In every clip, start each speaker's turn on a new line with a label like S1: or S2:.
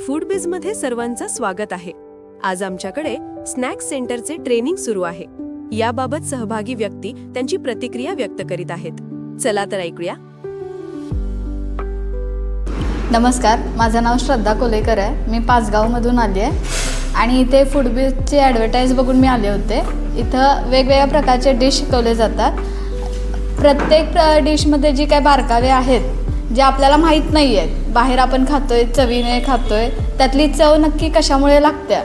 S1: फूडबीजमध्ये सर्वांचं स्वागत आहे. आज आमच्याकडे स्नॅक्स सेंटरचे ट्रेनिंग सुरू आहे. याबाबत सहभागी व्यक्ती त्यांची प्रतिक्रिया व्यक्त करीत आहेत. चला तर ऐकूया.
S2: नमस्कार, माझं नाव श्रद्धा कोलेकर आहे. मी पाचगावमधून आली आहे आणि इथे फूडबीजची ॲडव्हर्टाईज बघून मी आले होते. इथं वेगवेगळ्या प्रकारचे डिश शिकवले जातात. प्रत्येक डिशमध्ये जी काय बारकावे आहेत जे आपल्याला माहीत नाही आहेत, बाहेर आपण खातोय, चवीने खातोय, त्यातली चव नक्की कशामुळे लागते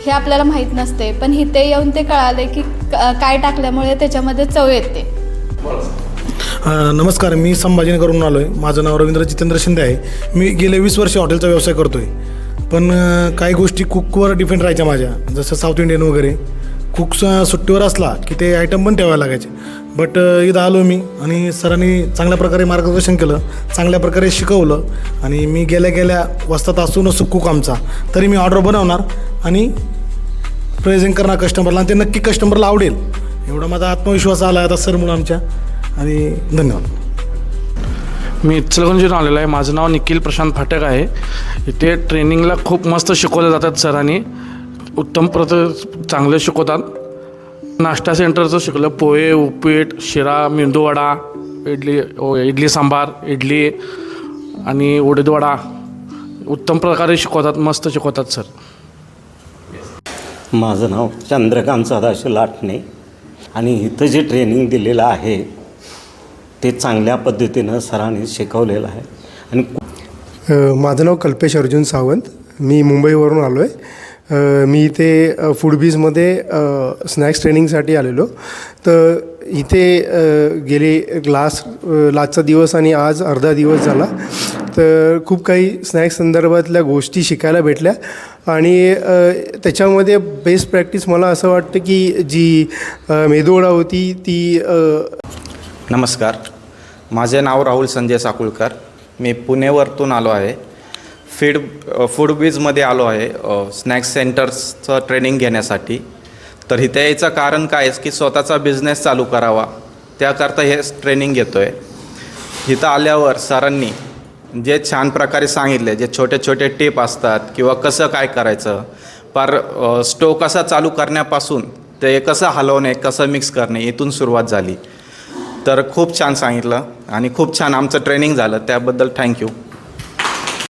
S2: हे आपल्याला माहीत नसते. पण इथे येऊन ते कळाले की काय टाकल्यामुळे त्याच्यामध्ये चव येते.
S3: नमस्कार, मी संभाजीनगरहून आलो आहे. माझं नाव रवींद्र जितेंद्र शिंदे आहे. मी गेले 20 वर्ष हॉटेलचा व्यवसाय करतो आहे. पण काही गोष्टी कुकवर डिपेंड राहायच्या माझ्या, जसं साऊथ इंडियन वगैरे. कुक सुट्टीवर असला की ते आयटम पण ठेवायला लागायचे. बट इथं आलो मी आणि सरांनी चांगल्या प्रकारे मार्गदर्शन केलं, चांगल्या प्रकारे शिकवलं आणि मी गेल्या वाजतात असू नसू कुक आमचा, तरी मी ऑर्डर बनवणार आणि प्रेझेंट करणार कस्टमरला, आणि ते नक्की कस्टमरला आवडेल एवढा माझा आत्मविश्वास आला आहे आता सर म्हणून आमच्या. आणि धन्यवाद.
S4: मी इचलकरंजीतून आलेलो आहे. माझं नाव निखिल प्रशांत फाटक आहे. इथे ट्रेनिंगला खूप मस्त शिकवले जातात सरांनी. उत्तम चांगले शिकवतात. नाश्ता सेंटरचं शिकलं, पोहे, उपीट, शिरा, मेंदूवडा, इडली सांबार, इडली आणि उडीदवडा उत्तम प्रकारे शिकवतात, मस्त शिकवतात सर.
S5: माझं नाव चंद्रकांत सदाशिव लाटणे आणि इथं जे ट्रेनिंग दिलेलं आहे ते चांगल्या पद्धतीनं सरांनी शिकवलेलं आहे. आणि
S6: माझं नाव कल्पेश अर्जुन सावंत. मी मुंबईवरून आलो आहे. मी इथे फूडबीजमध्ये स्नॅक्स ट्रेनिंगसाठी आलेलो. तर इथे गेले लास्टचा दिवस आणि आज अर्धा दिवस झाला. तर खूप काही स्नॅक्स संदर्भातल्या गोष्टी शिकायला भेटल्या आणि त्याच्यामध्ये बेस्ट प्रॅक्टिस मला असं वाटतं की जी मेदूवडा होती ती.
S7: नमस्कार, माझे नाव राहुल संजय साकुळकर. मी पुणेवरतून आलो आहे. फूडबीजमध्ये आलो आहे स्नॅक्स सेंटर्सचं ट्रेनिंग घेण्यासाठी. तर इथे यायचं कारण काय आहे की स्वतःचा बिझनेस चालू करावा, त्याकरता हे ट्रेनिंग घेतो आहे. इथं आल्यावर सरांनी जे छान प्रकारे सांगितले, जे छोटे छोटे टिप असतात किंवा कसं काय करायचं, पर स्टोव कसा चालू करण्यापासून ते कसं हलवणे, कसं मिक्स करणे, इथून सुरुवात झाली. तर खूप छान सांगितलं आणि खूप छान आमचं ट्रेनिंग झालं. त्याबद्दल थँक्यू.